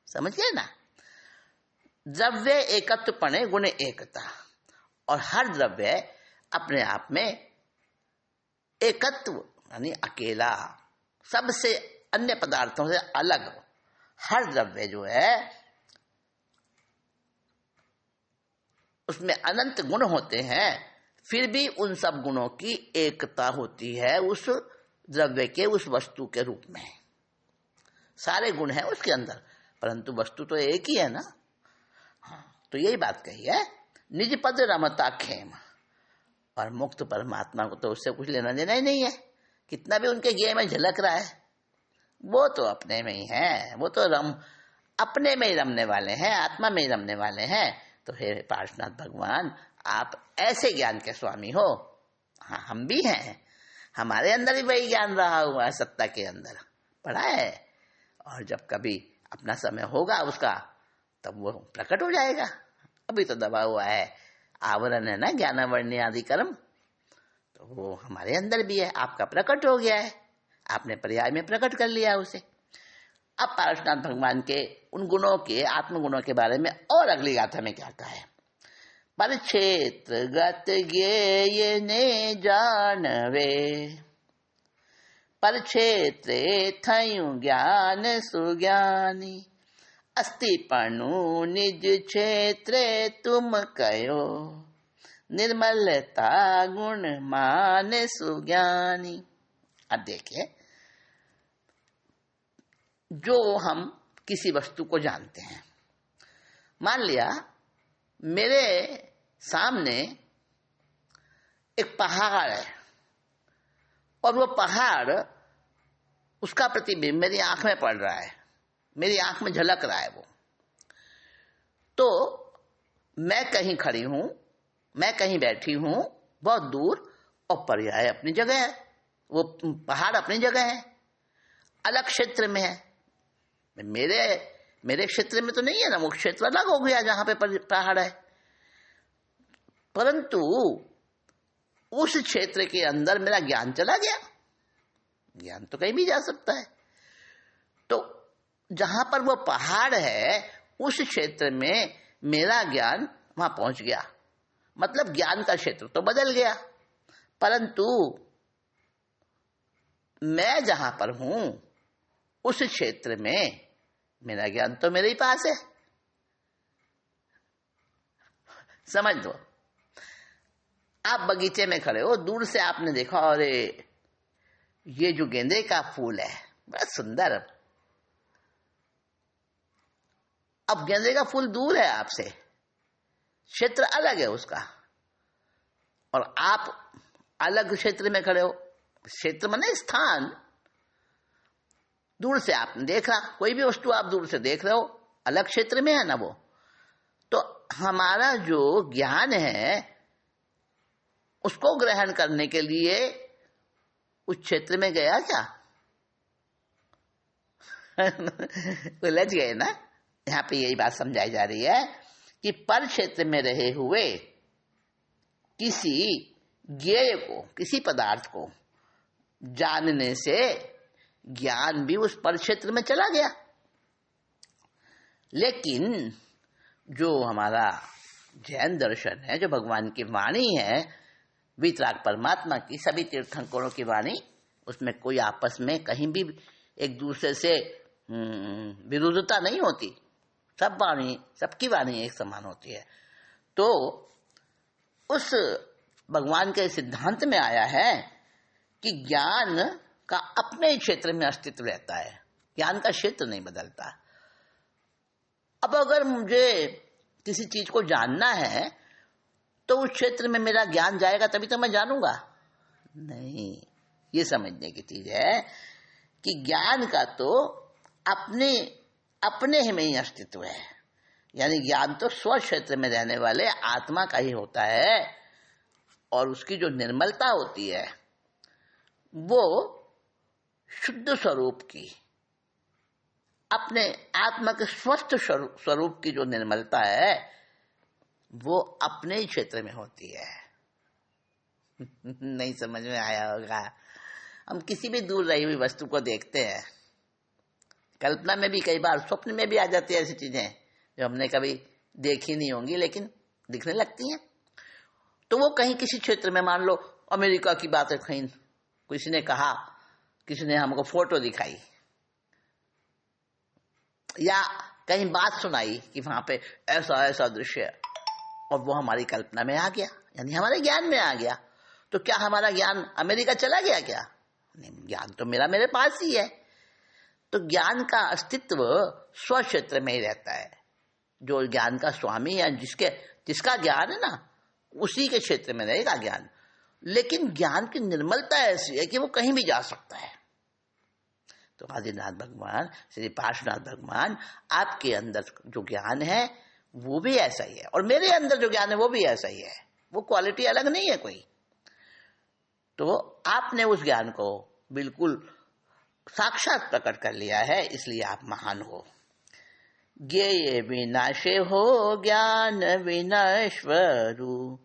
समझ गए ना? द्रव्य एकत्वपणे गुण एकता, और हर द्रव्य अपने आप में एकत्व यानी अकेला, सबसे अन्य पदार्थों से अलग। हर द्रव्य जो है उसमें अनंत गुण होते हैं, फिर भी उन सब गुणों की एकता होती है उस द्रव्य के, उस वस्तु के रूप में। सारे गुण हैं उसके अंदर, परंतु वस्तु तो एक ही है ना। तो यही बात कही है, निज पद रमता खेम। और मुक्त परमात्मा को तो उससे कुछ लेना देना ही नहीं है, कितना भी उनके गेय में झलक रहा है, वो तो अपने में ही है, वो तो अपने में ही रमने वाले हैं, आत्मा में ही रमने वाले हैं। तो हे पार्श्वनाथ भगवान, आप ऐसे ज्ञान के स्वामी हो। हाँ, हम भी हैं, हमारे अंदर भी वही ज्ञान रहा हुआ है, सत्ता के अंदर पड़ा है, और जब कभी अपना समय होगा उसका तब वो प्रकट हो जाएगा। अभी तो दबा हुआ है, आवरण है ना, ज्ञानावरण्य आदि कर्म, तो वो हमारे अंदर भी है। आपका प्रकट हो गया है, आपने पर्याय में प्रकट कर लिया उसे। अब पार्श्वनाथ भगवान के उन गुणों के, आत्मगुणों के बारे में और अगली गाथा में क्या कहा है। परिक्षेत्र गत ज्ञेय ने जानवे, परिक्षेत्रे थयु ज्ञान सुज्ञानी, अस्तिपणु निज क्षेत्रे तुम कयो, निर्मलता गुण मान सुज्ञानी। अब देखिए, जो हम किसी वस्तु को जानते हैं, मान लिया मेरे सामने एक पहाड़ है और वो पहाड़, उसका प्रतिबिंब मेरी आंख में पड़ रहा है, मेरी आंख में झलक रहा है वो। तो मैं कहीं खड़ी हूं, मैं कहीं बैठी हूं बहुत दूर, और पर्याय अपनी जगह है, वो पहाड़ अपनी जगह है, अलग क्षेत्र में है। मेरे क्षेत्र में तो नहीं है ना, वो क्षेत्र अलग हो गया जहां पे पहाड़ है, परंतु उस क्षेत्र के अंदर मेरा ज्ञान चला गया। ज्ञान तो कहीं भी जा सकता है, तो जहां पर वो पहाड़ है उस क्षेत्र में मेरा ज्ञान वहां पहुंच गया, मतलब ज्ञान का क्षेत्र तो बदल गया, परंतु मैं जहां पर हूं उस क्षेत्र में मेरा ज्ञान तो मेरे ही पास है। समझ लो, आप बगीचे में खड़े हो, दूर से आपने देखा, अरे ये जो गेंदे का फूल है बड़ा सुंदर। अब गेंदे का फूल दूर है आपसे, क्षेत्र अलग है उसका, और आप अलग क्षेत्र में खड़े हो। क्षेत्र माने स्थान, दूर से आपने देखा, कोई भी वस्तु आप दूर से देख रहे हो, अलग क्षेत्र में है ना वो। तो हमारा जो ज्ञान है उसको ग्रहण करने के लिए उस क्षेत्र में गया क्या? उलझ गए ना। यहाँ पे यही बात समझाई जा रही है कि पर क्षेत्र में रहे हुए किसी ज्ञेय को, किसी पदार्थ को जानने से ज्ञान भी उस पर क्षेत्र में चला गया। लेकिन जो हमारा जैन दर्शन है, जो भगवान की वाणी है, वीतराग परमात्मा की, सभी तीर्थंकरों की वाणी, उसमें कोई आपस में कहीं भी एक दूसरे से विरुद्धता नहीं होती। सब वाणी, सबकी वाणी एक समान होती है। तो उस भगवान के सिद्धांत में आया है कि ज्ञान का अपने ही क्षेत्र में अस्तित्व रहता है, ज्ञान का क्षेत्र नहीं बदलता। अब अगर मुझे किसी चीज को जानना है तो उस क्षेत्र में मेरा ज्ञान जाएगा तभी तो मैं जानूंगा? नहीं, ये समझने की चीज है कि ज्ञान का तो अपने में ही अस्तित्व है। यानी ज्ञान तो स्व क्षेत्र में रहने वाले आत्मा का ही होता है, और उसकी जो निर्मलता होती है वो शुद्ध स्वरूप की, अपने आत्मा के स्वस्थ स्वरूप की जो निर्मलता है वो अपने ही क्षेत्र में होती है। नहीं समझ में आया होगा। हम किसी भी दूर रही हुई वस्तु को देखते हैं, कल्पना में भी, कई बार स्वप्न में भी आ जाती है ऐसी चीजें जो हमने कभी देखी नहीं होंगी लेकिन दिखने लगती हैं। तो वो कहीं किसी क्षेत्र में, मान लो अमेरिका की बात है, कहीं किसी ने कहा, किसी ने हमको फोटो दिखाई या कहीं बात सुनाई कि वहां पे ऐसा ऐसा दृश्य है, और वो हमारी कल्पना में आ गया, यानी हमारे ज्ञान में आ गया। तो क्या हमारा ज्ञान अमेरिका चला गया क्या? नहीं, ज्ञान तो मेरे पास ही है। तो ज्ञान का अस्तित्व स्व क्षेत्र में ही रहता है। जो ज्ञान का स्वामी है, जिसका ज्ञान है ना, उसी के क्षेत्र में रहेगा ज्ञान। लेकिन ज्ञान की निर्मलता ऐसी है कि वो कहीं भी जा सकता है। तो आदिनाथ भगवान, श्री पार्श्वनाथ भगवान, आपके अंदर जो ज्ञान है वो भी ऐसा ही है, और मेरे अंदर जो ज्ञान है वो भी ऐसा ही है। वो क्वालिटी अलग नहीं है कोई। तो आपने उस ज्ञान को बिल्कुल साक्षात प्रकट कर लिया है, इसलिए आप महान हो। ज्ञेय विनाशे हो ज्ञान विनश्वरु,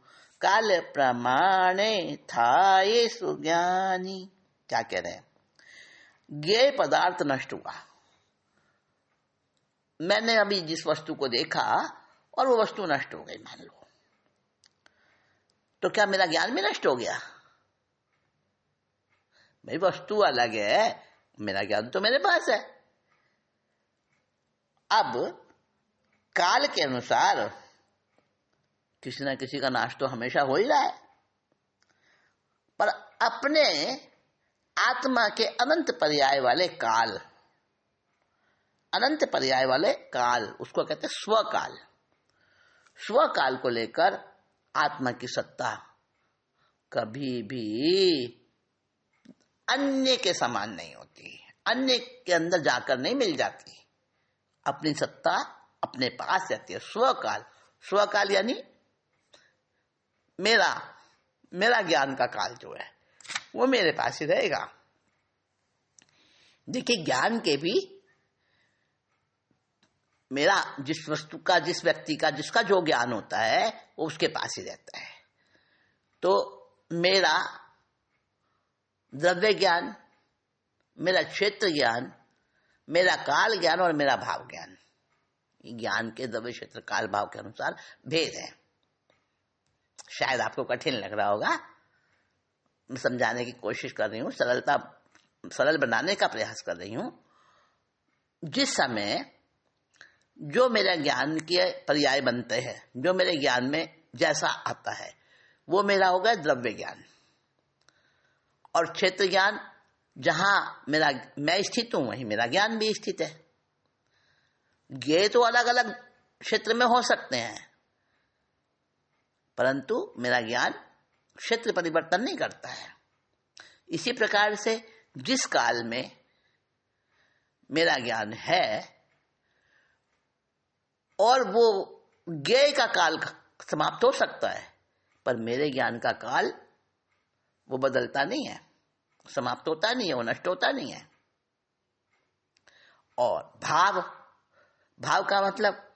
काल प्रमाणे थाये सुज्ञानी। क्या कह रहे हैं? ज्ञेय पदार्थ नष्ट हुआ। मैंने अभी जिस वस्तु को देखा और वो वस्तु नष्ट हो गई, मान लो, तो क्या मेरा ज्ञान भी नष्ट हो गया? भाई वस्तु अलग है, मेरा ज्ञान तो मेरे पास है। अब काल के अनुसार किसी न किसी का नाश तो हमेशा हो ही रहा है, पर अपने आत्मा के अनंत पर्याय वाले काल, अनंत पर्याय वाले काल, उसको कहते हैं स्वकाल। स्वकाल को लेकर आत्मा की सत्ता कभी भी अन्य के समान नहीं होती, अन्य के अंदर जाकर नहीं मिल जाती। अपनी सत्ता अपने पास रहती है। स्वकाल, स्वकाल यानी मेरा ज्ञान का काल जो है वो मेरे पास ही रहेगा। देखिए, ज्ञान के भी मेरा जिस वस्तु का, जिस व्यक्ति का, जिसका जो ज्ञान होता है वो उसके पास ही रहता है। तो मेरा द्रव्य ज्ञान, मेरा क्षेत्र ज्ञान, मेरा काल ज्ञान और मेरा भाव ज्ञान, ज्ञान के द्रव्य क्षेत्र काल भाव के अनुसार भेद है। शायद आपको कठिन लग रहा होगा, मैं समझाने की कोशिश कर रही हूँ, सरल बनाने का प्रयास कर रही हूँ। जिस समय जो मेरे ज्ञान के पर्याय बनते हैं, जो मेरे ज्ञान में जैसा आता है, वो मेरा होगा द्रव्य ज्ञान। और क्षेत्र ज्ञान, जहां मैं स्थित हूं वहीं मेरा ज्ञान भी स्थित है। ये तो अलग अलग क्षेत्र में हो सकते हैं, परंतु मेरा ज्ञान क्षेत्र परिवर्तन नहीं करता है। इसी प्रकार से जिस काल में मेरा ज्ञान है और वो ज्ञेय का काल समाप्त हो सकता है, पर मेरे ज्ञान का काल वो बदलता नहीं है, समाप्त होता नहीं है, वो नष्ट होता नहीं है। और भाव का मतलब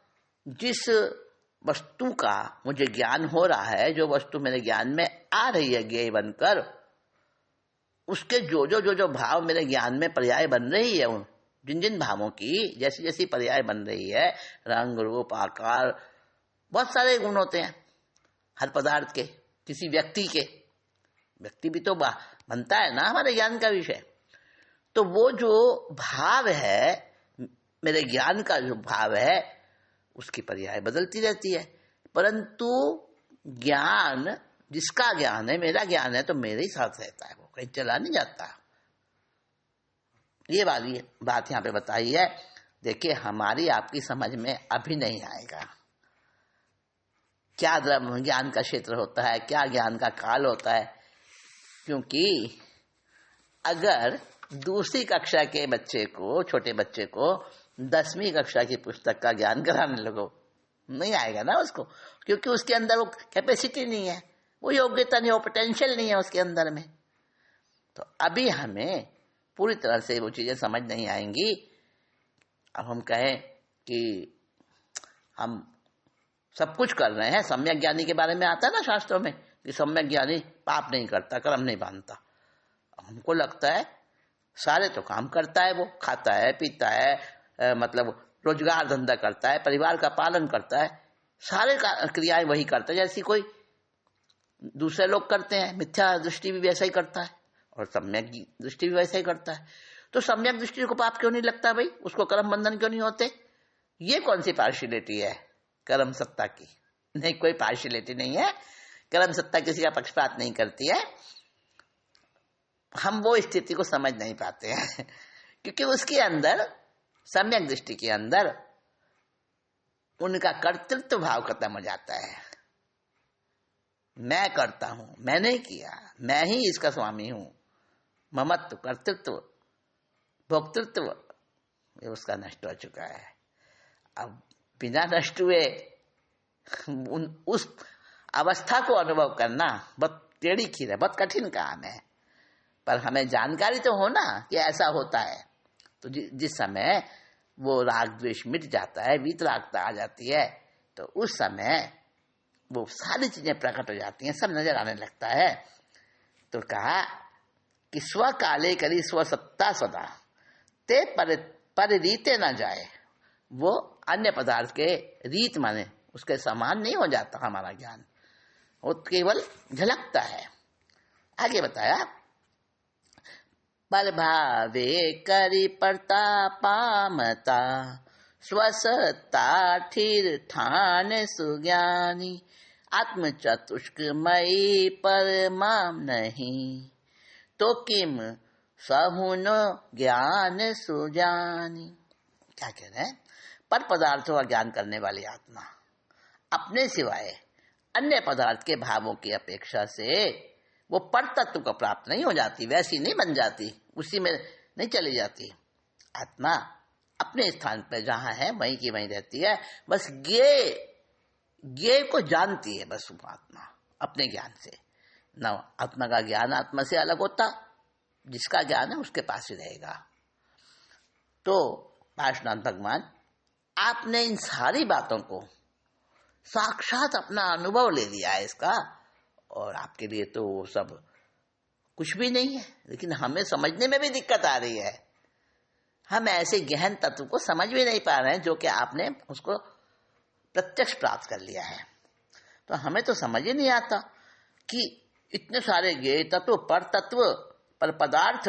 जिस वस्तु का मुझे ज्ञान हो रहा है, जो वस्तु मेरे ज्ञान में आ रही है ज्ञेय बनकर, उसके जो भाव मेरे ज्ञान में पर्याय बन रही है, जिन भावों की जैसी जैसी पर्याय बन रही है, रंग रूप आकार, बहुत सारे गुण होते हैं हर पदार्थ के, किसी व्यक्ति भी तो बनता है ना हमारे ज्ञान का विषय। तो वो जो भाव है, मेरे ज्ञान का जो भाव है, उसकी पर्याय बदलती रहती है। परंतु ज्ञान, जिसका ज्ञान है, मेरा ज्ञान है, तो मेरे ही साथ रहता है, वो कहीं चला नहीं जाता। ये वाली बात यहाँ पे बताई है। देखिए, हमारी आपकी समझ में अभी नहीं आएगा क्या ज्ञान का क्षेत्र होता है, क्या ज्ञान का काल होता है, क्योंकि अगर दूसरी कक्षा के बच्चे को, छोटे बच्चे को 10वीं कक्षा की पुस्तक का ज्ञान कराने लगो, नहीं आएगा ना उसको, क्योंकि उसके अंदर वो कैपेसिटी नहीं है, वो योग्यता नहीं, वो पोटेंशियल नहीं है उसके अंदर में। तो अभी हमें पूरी तरह से वो चीजें समझ नहीं आएंगी। अब हम कहें कि हम सब कुछ कर रहे हैं, सम्यक ज्ञानी के बारे में आता है ना शास्त्रों में कि सम्यक ज्ञानी पाप नहीं करता, कर्म नहीं बांधता। हमको लगता है सारे तो काम करता है, वो खाता है, पीता है, मतलब रोजगार धंधा करता है, परिवार का पालन करता है, सारे क्रियाएं वही करता है जैसी कोई दूसरे लोग करते हैं। मिथ्या दृष्टि भी वैसा ही करता है, और सम्यक दृष्टि भी वैसे ही करता है। तो सम्यक दृष्टि को पाप क्यों नहीं लगता भाई, उसको कर्म बंधन क्यों नहीं होते? ये कौन सी पार्शियलिटी है कर्म सत्ता की? नहीं, कोई पार्शियलिटी नहीं है। कर्म सत्ता किसी का पक्षपात नहीं करती है। हम वो स्थिति को समझ नहीं पाते हैं क्योंकि उसके अंदर, सम्यक दृष्टि के अंदर, उनका कर्तृत्व भाव खत्म हो जाता है। मैं करता हूं, मैंने किया, मैं ही इसका स्वामी हूं। ममत्व, कर्तृत्व, भोक्तृत्व, ये उसका नष्ट हो चुका है। अब बिना नष्ट हुए उस अवस्था को अनुभव करना बहुत टेढ़ी खीर है, बहुत कठिन काम है। पर हमें जानकारी तो हो ना कि ऐसा होता है। तो जिस समय वो राग द्वेष मिट जाता है, वीतरागता आ जाती है, तो उस समय वो सारी चीजें प्रकट हो जाती हैं, सब नजर आने लगता है। तो कहा कि स्व काले करी स्व सत्ता सदा ते पर रीते ना जाए। वो अन्य पदार्थ के रीत माने उसके समान नहीं हो जाता हमारा ज्ञान, वो केवल झलकता है। आगे बताया, पर भावे करी पड़ता पामता स्वसत्ता ठिर ठान सुज्ञानी आत्म चतुष्कमयी परमाम नहीं तो किम सहुन ज्ञान सुजानी। क्या कह रहे हैं? पर पदार्थों का ज्ञान करने वाली आत्मा अपने सिवाय अन्य पदार्थ के भावों की अपेक्षा से वो पर तत्व को प्राप्त नहीं हो जाती, वैसी नहीं बन जाती, उसी में नहीं चली जाती। आत्मा अपने स्थान पर जहां है वहीं की वहीं रहती है, बस ज्ञेय को जानती है, बस वो आत्मा अपने ज्ञान से। न आत्मा का ज्ञान आत्मा से अलग होता, जिसका ज्ञान है उसके पास ही रहेगा। तो पार्श्वनाथ भगवान, आपने इन सारी बातों को साक्षात अपना अनुभव ले लिया है इसका, और आपके लिए तो वो सब कुछ भी नहीं है, लेकिन हमें समझने में भी दिक्कत आ रही है। हम ऐसे गहन तत्व को समझ भी नहीं पा रहे हैं जो कि आपने उसको प्रत्यक्ष प्राप्त कर लिया है। तो हमें तो समझ ही नहीं आता कि इतने सारे ज्ञेय तत्व, पर तत्व, पर पदार्थ,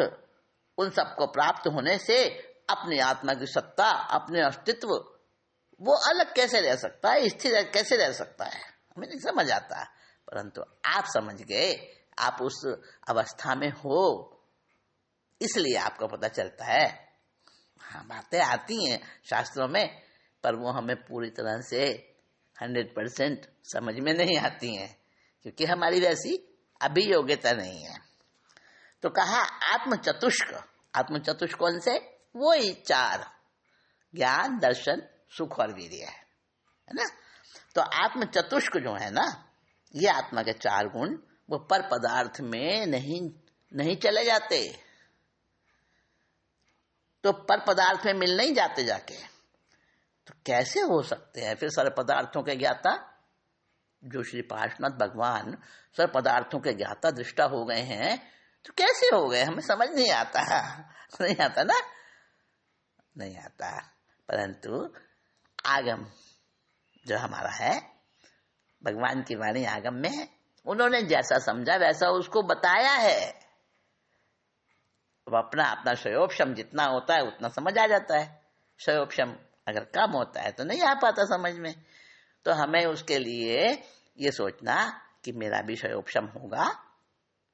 उन सबको प्राप्त होने से अपनी आत्मा की सत्ता, अपने अस्तित्व, वो अलग कैसे रह सकता है, स्थिर कैसे रह सकता है, हमें नहीं समझ आता। परंतु आप समझ गए, आप उस अवस्था में हो, इसलिए आपको पता चलता है। हाँ, बातें आती हैं शास्त्रों में, पर वो हमें पूरी तरह से 100% समझ में नहीं आती हैं, क्योंकि हमारी वैसी अभी योग्यता नहीं है। तो कहा आत्म चतुष्क। आत्म चतुष्क कौन से? वो ही 4, ज्ञान, दर्शन, सुख और वीर्य है ना। तो आत्म चतुष्क जो है ना, ये आत्मा के 4 गुण, वो पर पदार्थ में नहीं चले जाते, तो पर पदार्थ में मिल नहीं जाते जाके। तो कैसे हो सकते हैं फिर सर्व पदार्थों के ज्ञाता? जो श्री पार्श्वनाथ भगवान सर्व पदार्थों के ज्ञाता दृष्टा हो गए हैं, तो कैसे हो गए हमें समझ नहीं आता। नहीं आता ना, नहीं आता। परंतु आगम जो हमारा है, भगवान की वाणी आगम में है, उन्होंने जैसा समझा वैसा उसको बताया है। अब अपना अपना शयोपशम जितना होता है उतना समझ आ जाता है, शयोपशम अगर कम होता है तो नहीं आ पाता समझ में। तो हमें उसके लिए ये सोचना कि मेरा भी शयोपशम होगा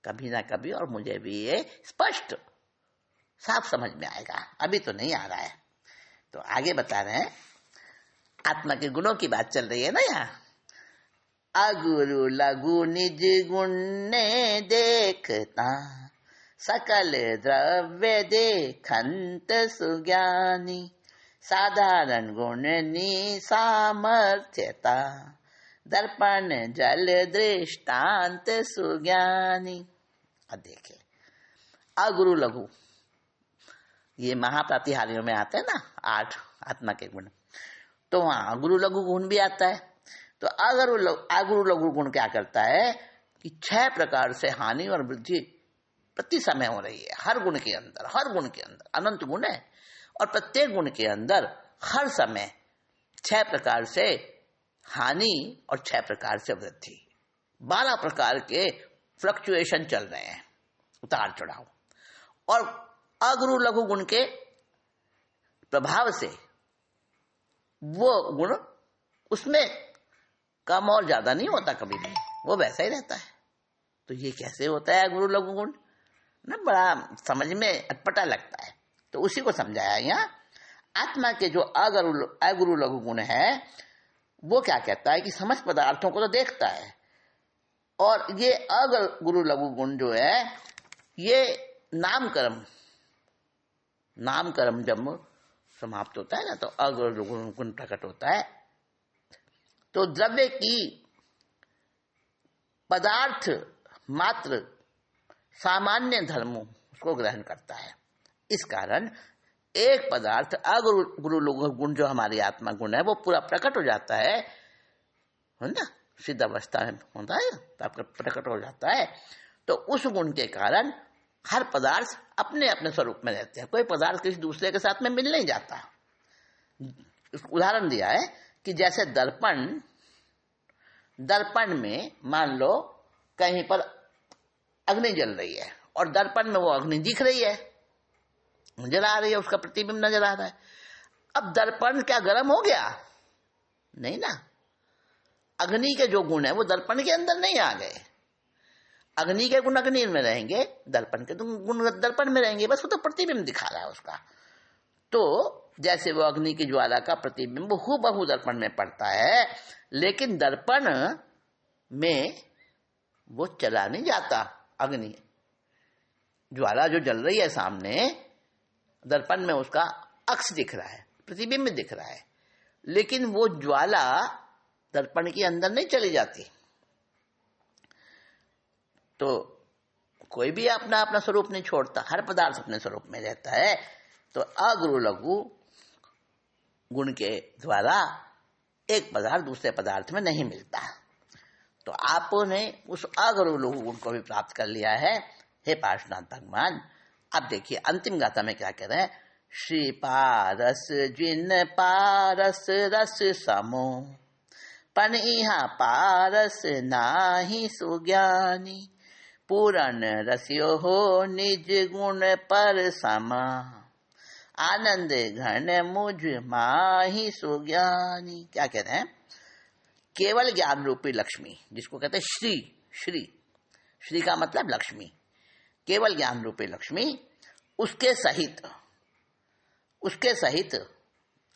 कभी ना कभी, और मुझे भी ये स्पष्ट साफ समझ में आएगा। अभी तो नहीं आ रहा है। तो आगे बता रहे हैं, आत्मा के गुणों की बात चल रही है ना यहाँ। अगुरु लघु निज गुण ने देखता सकल द्रव्य देखंत सुज्ञानी साधारण गुण नि सामर्थ्यता दर्पण जल दृष्टांत सुज्ञानी। अब देखिए, अगुरु लघु, ये महाप्रातिहार्यों में आते हैं ना 8 आत्मा के गुण, तो वहां गुरु लघु गुण भी आता है। तो अगुरु लघु गुण क्या करता है कि 6 प्रकार से हानि और वृद्धि प्रति समय हो रही है। हर गुण के अंदर अनंत गुण है, और प्रत्येक गुण के अंदर हर समय 6 प्रकार से हानि और 6 प्रकार से वृद्धि, 12 प्रकार के फ्लक्चुएशन चल रहे हैं उतार चढ़ाव, और अगुरु लघु गुण के प्रभाव से वो गुण उसमें कम और ज्यादा नहीं होता, कभी भी वो वैसा ही रहता है। तो ये कैसे होता है गुरु लघु गुण ना, बड़ा समझ में अटपटा लगता है। तो उसी को समझाया यहाँ। आत्मा के जो अगुरु लघु गुण है वो क्या कहता है कि समस्त पदार्थों को तो देखता है, और ये अगुरु लघु गुण जो है ये नामकर्म जब समाप्त होता है ना तो अगुरु लघु गुण प्रकट होता है। तो द्रव्य की पदार्थ मात्र सामान्य धर्मों उसको ग्रहण करता है। इस कारण एक पदार्थ अगुरु लघु गुण जो हमारी आत्मा गुण है वो पूरा प्रकट हो जाता है ना, सिद्ध अवस्था में होता है तो प्रकट हो जाता है। तो उस गुण के कारण हर पदार्थ अपने अपने स्वरूप में रहते हैं, कोई पदार्थ किसी दूसरे के साथ में मिल नहीं जाता। उदाहरण दिया है कि जैसे दर्पण में मान लो कहीं पर अग्नि जल रही है और दर्पण में वो अग्नि दिख रही है, नजर आ रही है, उसका प्रतिबिंब नजर आ रहा है। अब दर्पण क्या गर्म हो गया? नहीं ना, अग्नि के जो गुण है वो दर्पण के अंदर नहीं आ गए। अग्नि के गुण अग्नि में रहेंगे, दर्पण के गुण दर्पण में रहेंगे, बस वो तो प्रतिबिंब दिखा रहा है उसका। तो जैसे वो अग्नि की ज्वाला का प्रतिबिंब हूबहू दर्पण में पड़ता है, लेकिन दर्पण में वो चला नहीं जाता। अग्नि ज्वाला जो जल रही है सामने, दर्पण में उसका अक्ष दिख रहा है, प्रतिबिंब दिख रहा है, लेकिन वो ज्वाला दर्पण के अंदर नहीं चली जाती। तो कोई भी अपना अपना स्वरूप नहीं छोड़ता, हर पदार्थ अपने स्वरूप में रहता है। तो अगुरु लघु गुण के द्वारा एक पदार्थ दूसरे पदार्थ में नहीं मिलता। तो आपने उस अगुरु लघु गुण को भी प्राप्त कर लिया है, हे पार्श्वनाथ भगवान। अब देखिए अंतिम गाथा में क्या कह रहे हैं। श्री पारस जिन पारस रस समो, पन इहा पारस नाही सुज्ञानी, पूरन रस्यो हो निज गुण पर समा, आनंद घन मुझ माही सुज्ञानी। क्या कह रहे हैं? केवल ज्ञान रूपी लक्ष्मी, जिसको कहते हैं श्री का मतलब लक्ष्मी, केवल ज्ञान रूपी लक्ष्मी, उसके सहित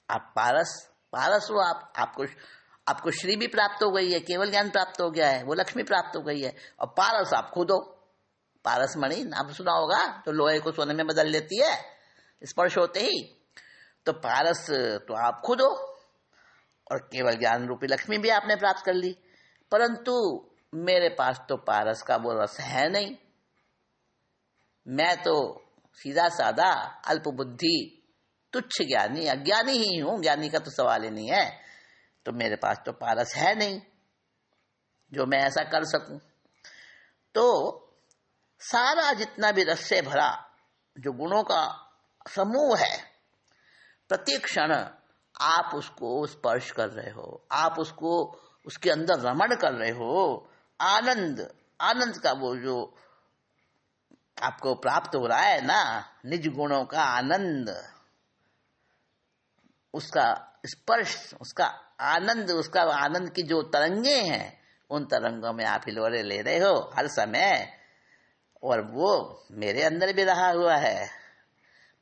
आप पारस वो आपको श्री भी प्राप्त हो गई है, केवल ज्ञान प्राप्त हो गया है, वो लक्ष्मी प्राप्त हो गई है। और पारस आप खुद हो। पारस मणि नाम सुना होगा, तो लोहे को सोने में बदल लेती है स्पर्श होते ही। तो पारस तो आप खुद हो, और केवल ज्ञान रूपी लक्ष्मी भी आपने प्राप्त कर ली। परंतु मेरे पास तो पारस का वो रस है नहीं, मैं तो सीधा साधा अल्प बुद्धि तुच्छ ज्ञानी अज्ञानी ही हूं, ज्ञानी का तो सवाल ही नहीं है। तो मेरे पास तो पारस है नहीं जो मैं ऐसा कर सकूं। तो सारा जितना भी रस से भरा जो गुणों का समूह है, प्रत्येक क्षण आप उसको स्पर्श कर रहे हो, आप उसको उसके अंदर रमण कर रहे हो। आनंद का वो जो आपको प्राप्त हो रहा है ना, निज गुणों का आनंद, उसका स्पर्श, उसका आनंद की जो तरंगे हैं, उन तरंगों में आप हिलोरे ले रहे हो हर समय, और वो मेरे अंदर भी रहा हुआ है।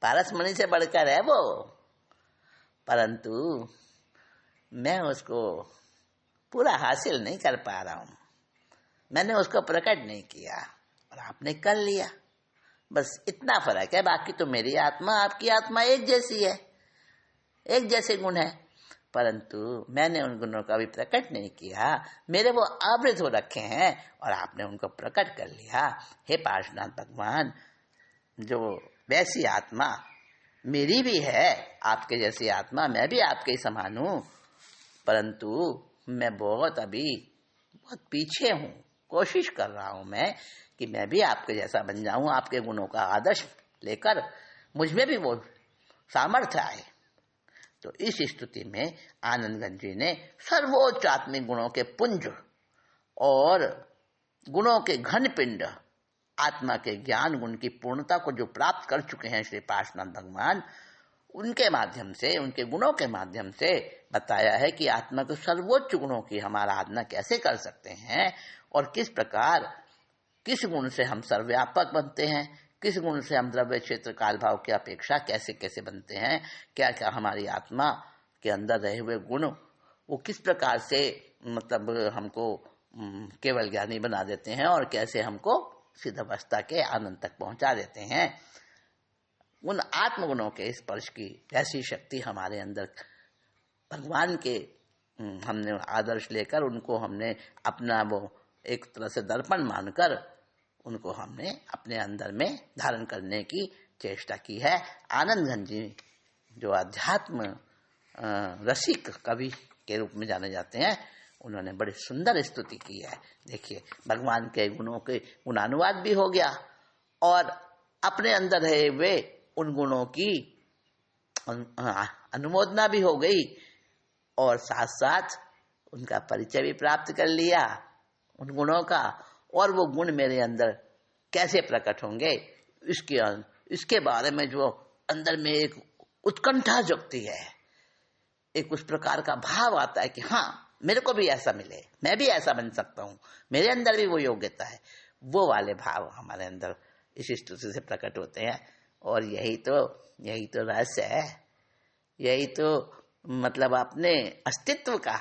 पारस मणि से बढ़कर है वो, परंतु मैं उसको पूरा हासिल नहीं कर पा रहा हूं, मैंने उसको प्रकट नहीं किया और आपने कर लिया। बस इतना फर्क है, बाकी तो मेरी आत्मा आपकी आत्मा एक जैसी है, एक जैसे गुण है, परंतु मैंने उन गुणों का भी प्रकट नहीं किया, मेरे वो आवृत हो रखे हैं और आपने उनको प्रकट कर लिया। हे पार्श्वनाथ भगवान, जो वैसी आत्मा मेरी भी है, आपके जैसी आत्मा मैं भी आपके ही समान हूं, परंतु मैं अभी बहुत पीछे हूं। कोशिश कर रहा हूं मैं कि मैं भी आपके जैसा बन जाऊं, आपके गुणों का आदर्श लेकर मुझ में भी वो सामर्थ्य आए। तो इस स्थिति में आनंदगंज जी ने सर्वोच्च आत्मिक गुणों के पुंज और गुणों के घन पिंड आत्मा के ज्ञान गुण की पूर्णता को जो प्राप्त कर चुके हैं श्री पार्श्वनाथ भगवान, उनके माध्यम से, उनके गुणों के माध्यम से बताया है कि आत्मा के सर्वोच्च गुणों की हम आराधना कैसे कर सकते हैं और किस प्रकार, किस गुण से हम सर्वव्यापक बनते हैं, किस गुण से हम द्रव्य क्षेत्र काल भाव की अपेक्षा कैसे कैसे बनते हैं, क्या क्या हमारी आत्मा के अंदर रहे हुए गुण वो किस प्रकार से मतलब हमको केवल ज्ञानी बना देते हैं और कैसे हमको सिद्ध अवस्था के आनंद तक पहुंचा देते हैं। उन आत्मगुणों के स्पर्श की ऐसी शक्ति हमारे अंदर भगवान के हमने आदर्श लेकर उनको हमने अपना वो एक तरह से दर्पण मानकर उनको हमने अपने अंदर में धारण करने की चेष्टा की है। आनंद घन जी जो अध्यात्म रसिक कवि के रूप में जाने जाते हैं, उन्होंने बड़ी सुंदर स्तुति की है। देखिए, भगवान के गुणों के गुणानुवाद भी हो गया और अपने अंदर रहे वे उन गुणों की अनुमोदना भी हो गई और साथ साथ उनका परिचय भी प्राप्त कर लिया उन गुणों का, और वो गुण मेरे अंदर कैसे प्रकट होंगे इसके बारे में जो अंदर में एक उत्कंठा जगती है, एक उस प्रकार का भाव आता है कि हाँ मेरे को भी ऐसा मिले, मैं भी ऐसा बन सकता हूँ, मेरे अंदर भी वो योग्यता है, वो वाले भाव हमारे अंदर इस स्तुति से प्रकट होते हैं। और यही तो रहस्य है, यही तो मतलब अपने अस्तित्व का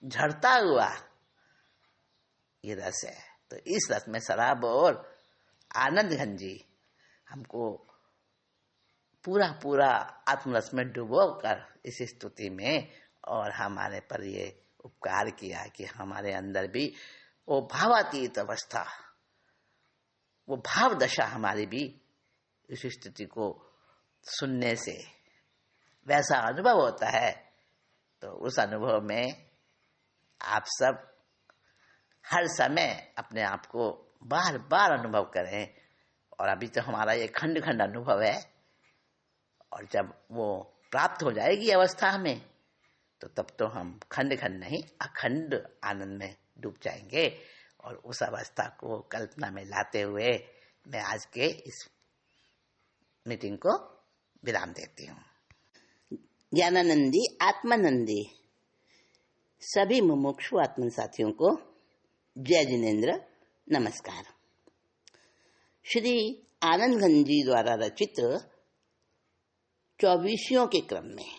झड़ता हुआ ये रस है। तो इस रस में शराब और आनंद घन जी हमको पूरा पूरा आत्मरस में डुबो कर इस स्तुति में और हमारे पर ये उपकार किया कि हमारे अंदर भी वो भावातीत अवस्था, वो भाव दशा हमारी भी इस स्तुति को सुनने से वैसा अनुभव होता है। तो उस अनुभव में आप सब हर समय अपने आप को बार बार अनुभव करें। और अभी तो हमारा ये खंड खंड अनुभव है, और जब वो प्राप्त हो जाएगी अवस्था हमें, तो तब तो हम खंड खंड नहीं अखंड आनंद में डूब जाएंगे। और उस अवस्था को कल्पना में लाते हुए मैं आज के इस मीटिंग को विराम देती हूँ। ज्ञानानंदी आत्मानंदी सभी मुमुक्षु आत्मन साथियों को जय जिनेन्द्र, नमस्कार। श्री आनंद घन जी द्वारा रचित 24 के क्रम में